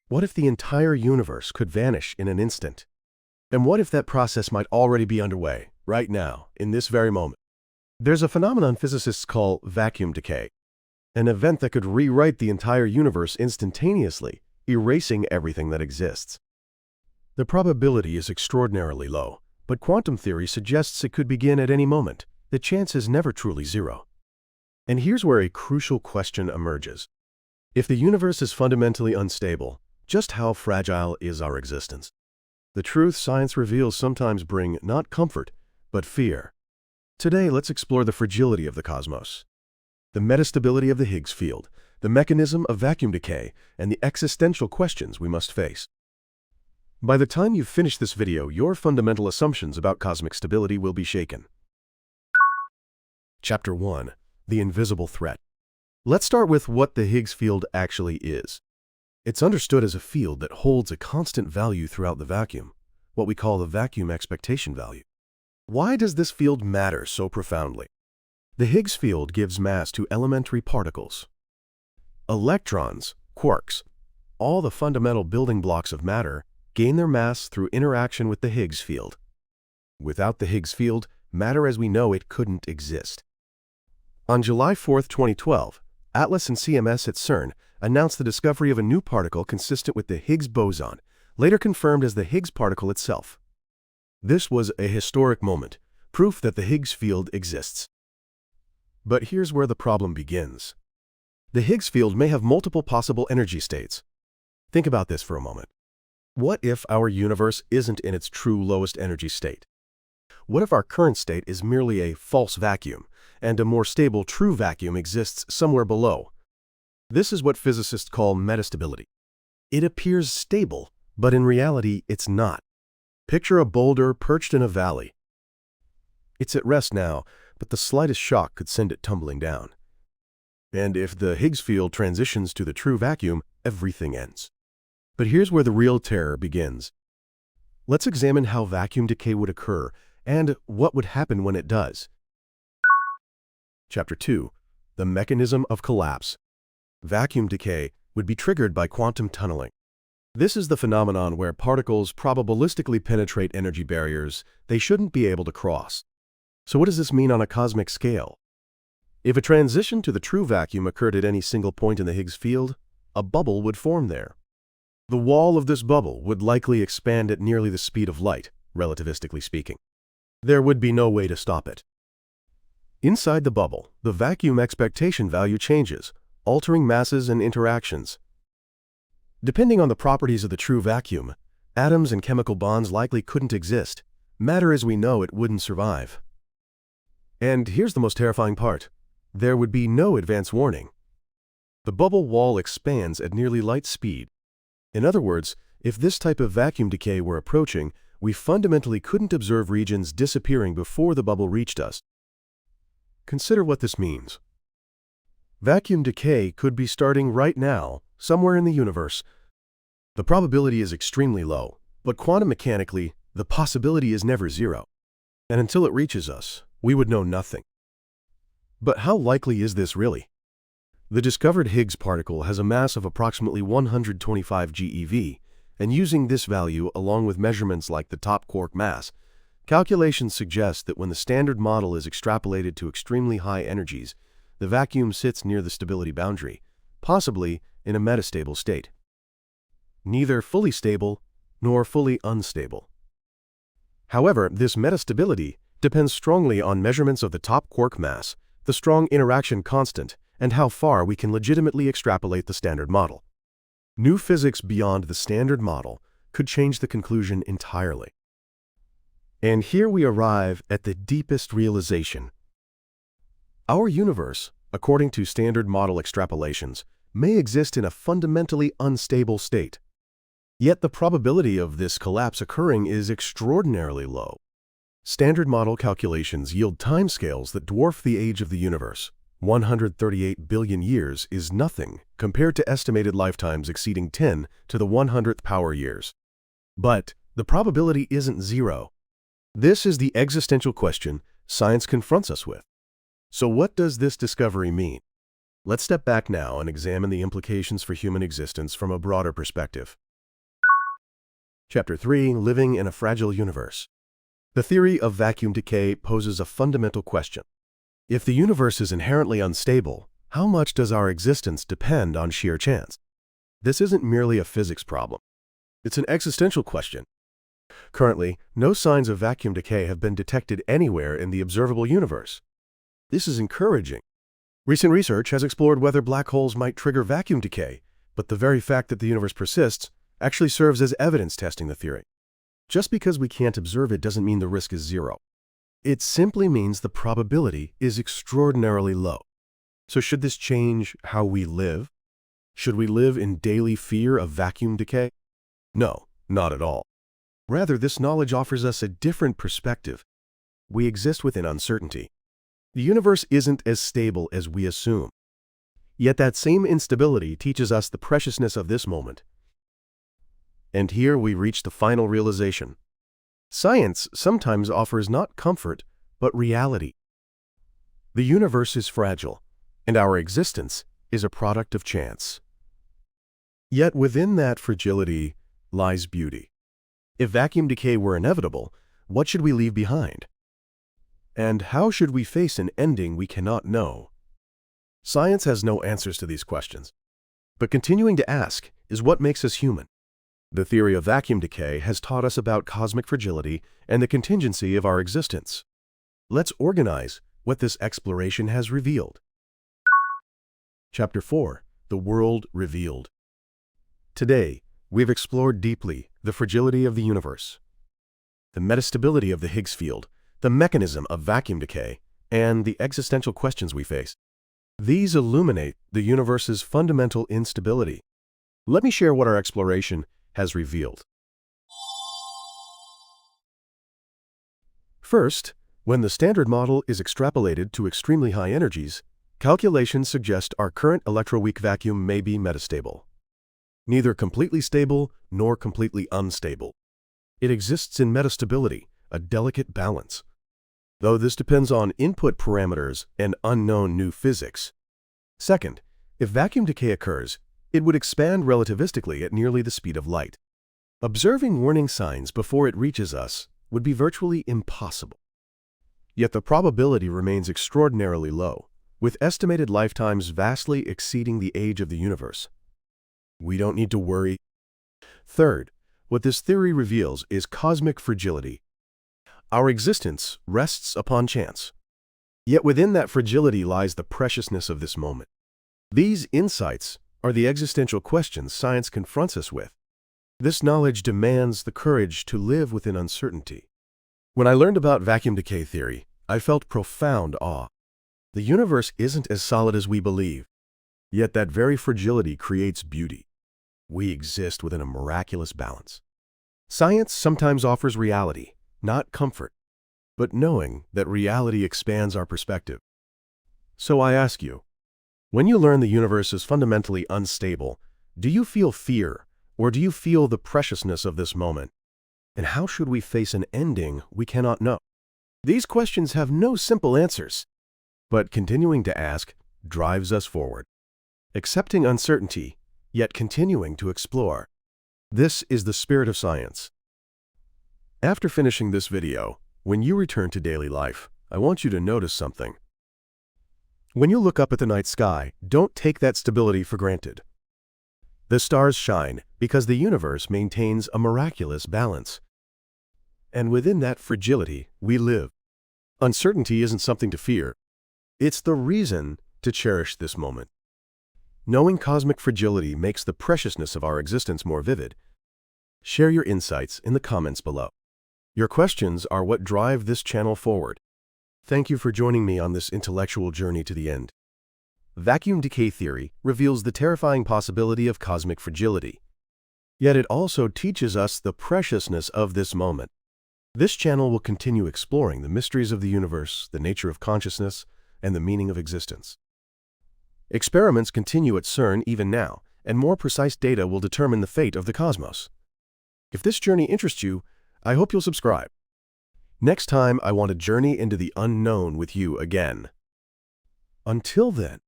What if the entire universe could vanish in an instant? And what if that process might already be underway, right now, in this very moment? There's a phenomenon physicists call vacuum decay, an event that could rewrite the entire universe instantaneously, erasing everything that exists. The probability is extraordinarily low, but quantum theory suggests it could begin at any moment. The chance is never truly zero. And here's where a crucial question emerges. If the universe is fundamentally unstable, just how fragile is our existence? The truth science reveals sometimes bring not comfort, but fear. Today, let's explore the fragility of the cosmos, the metastability of the Higgs field, the mechanism of vacuum decay, and the existential questions we must face. By the time you've finished this video, your fundamental assumptions about cosmic stability will be shaken. Chapter 1. The Invisible Threat. Let's start with what the Higgs field actually is. It's understood as a field that holds a constant value throughout the vacuum, what we call the vacuum expectation value. Why does this field matter so profoundly? The Higgs field gives mass to elementary particles. Electrons, quarks, all the fundamental building blocks of matter, gain their mass through interaction with the Higgs field. Without the Higgs field, matter as we know it couldn't exist. On July 4, 2012, Atlas and CMS at CERN announced the discovery of a new particle consistent with the Higgs boson, later confirmed as the Higgs particle itself. This was a historic moment, proof that the Higgs field exists. But here's where the problem begins. The Higgs field may have multiple possible energy states. Think about this for a moment. What if our universe isn't in its true lowest energy state? What if our current state is merely a false vacuum, and a more stable true vacuum exists somewhere below? This is what physicists call metastability. It appears stable, but in reality it's not. Picture a boulder perched in a valley. It's at rest now, but the slightest shock could send it tumbling down. And if the Higgs field transitions to the true vacuum, everything ends. But here's where the real terror begins. Let's examine how vacuum decay would occur and what would happen when it does. Chapter 2. The Mechanism of Collapse. Vacuum decay would be triggered by quantum tunneling. This is the phenomenon where particles probabilistically penetrate energy barriers they shouldn't be able to cross. So what does this mean on a cosmic scale? If a transition to the true vacuum occurred at any single point in the Higgs field, a bubble would form there. The wall of this bubble would likely expand at nearly the speed of light, relativistically speaking. There would be no way to stop it. Inside the bubble, the vacuum expectation value changes, altering masses and interactions. Depending on the properties of the true vacuum, atoms and chemical bonds likely couldn't exist. Matter as we know it wouldn't survive. And here's the most terrifying part. There would be no advance warning. The bubble wall expands at nearly light speed. In other words, if this type of vacuum decay were approaching, we fundamentally couldn't observe regions disappearing before the bubble reached us. Consider what this means. Vacuum decay could be starting right now, somewhere in the universe. The probability is extremely low, but quantum mechanically, the possibility is never zero. And until it reaches us, we would know nothing. But how likely is this really? The discovered Higgs particle has a mass of approximately 125 GeV, and using this value along with measurements like the top quark mass, calculations suggest that when the standard model is extrapolated to extremely high energies, the vacuum sits near the stability boundary, possibly in a metastable state. Neither fully stable nor fully unstable. However, this metastability depends strongly on measurements of the top quark mass, the strong interaction constant, and how far we can legitimately extrapolate the standard model. New physics beyond the standard model could change the conclusion entirely. And here we arrive at the deepest realization. Our universe, according to standard model extrapolations, may exist in a fundamentally unstable state. Yet the probability of this collapse occurring is extraordinarily low. Standard model calculations yield timescales that dwarf the age of the universe. 138 billion years is nothing compared to estimated lifetimes exceeding 10 to the 100th power years. But the probability isn't zero. This is the existential question science confronts us with. So what does this discovery mean? Let's step back now and examine the implications for human existence from a broader perspective. Chapter 3: Living in a Fragile Universe. The theory of vacuum decay poses a fundamental question. If the universe is inherently unstable, how much does our existence depend on sheer chance? This isn't merely a physics problem. It's an existential question. Currently, no signs of vacuum decay have been detected anywhere in the observable universe. This is encouraging. Recent research has explored whether black holes might trigger vacuum decay, but the very fact that the universe persists actually serves as evidence testing the theory. Just because we can't observe it doesn't mean the risk is zero. It simply means the probability is extraordinarily low. So should this change how we live? Should we live in daily fear of vacuum decay? No, not at all. Rather, this knowledge offers us a different perspective. We exist within uncertainty. The universe isn't as stable as we assume. Yet that same instability teaches us the preciousness of this moment. And here we reach the final realization. Science sometimes offers not comfort, but reality. The universe is fragile, and our existence is a product of chance. Yet within that fragility lies beauty. If vacuum decay were inevitable, what should we leave behind? And how should we face an ending we cannot know? Science has no answers to these questions. But continuing to ask is what makes us human. The theory of vacuum decay has taught us about cosmic fragility and the contingency of our existence. Let's organize what this exploration has revealed. Chapter 4: The World Revealed. Today, we've explored deeply the fragility of the universe, the metastability of the Higgs field, the mechanism of vacuum decay, and the existential questions we face. These illuminate the universe's fundamental instability. Let me share what our exploration has revealed. First, when the Standard Model is extrapolated to extremely high energies, calculations suggest our current electroweak vacuum may be metastable. Neither completely stable nor completely unstable. It exists in metastability, a delicate balance. Though this depends on input parameters and unknown new physics. Second, if vacuum decay occurs, it would expand relativistically at nearly the speed of light. Observing warning signs before it reaches us would be virtually impossible. Yet the probability remains extraordinarily low, with estimated lifetimes vastly exceeding the age of the universe. We don't need to worry. Third, what this theory reveals is cosmic fragility. Our existence rests upon chance. Yet within that fragility lies the preciousness of this moment. These insights are the existential questions science confronts us with. This knowledge demands the courage to live within uncertainty. When I learned about vacuum decay theory, I felt profound awe. The universe isn't as solid as we believe, yet that very fragility creates beauty. We exist within a miraculous balance. Science sometimes offers reality, not comfort, but knowing that reality expands our perspective. So I ask you, when you learn the universe is fundamentally unstable, do you feel fear, or do you feel the preciousness of this moment? And how should we face an ending we cannot know? These questions have no simple answers, but continuing to ask drives us forward. Accepting uncertainty, yet continuing to explore. This is the spirit of science. After finishing this video, when you return to daily life, I want you to notice something. When you look up at the night sky, don't take that stability for granted. The stars shine because the universe maintains a miraculous balance. And within that fragility, we live. Uncertainty isn't something to fear. It's the reason to cherish this moment. Knowing cosmic fragility makes the preciousness of our existence more vivid. Share your insights in the comments below. Your questions are what drive this channel forward. Thank you for joining me on this intellectual journey to the end. Vacuum decay theory reveals the terrifying possibility of cosmic fragility. Yet it also teaches us the preciousness of this moment. This channel will continue exploring the mysteries of the universe, the nature of consciousness, and the meaning of existence. Experiments continue at CERN even now, and more precise data will determine the fate of the cosmos. If this journey interests you, I hope you'll subscribe. Next time, I want to journey into the unknown with you again. Until then,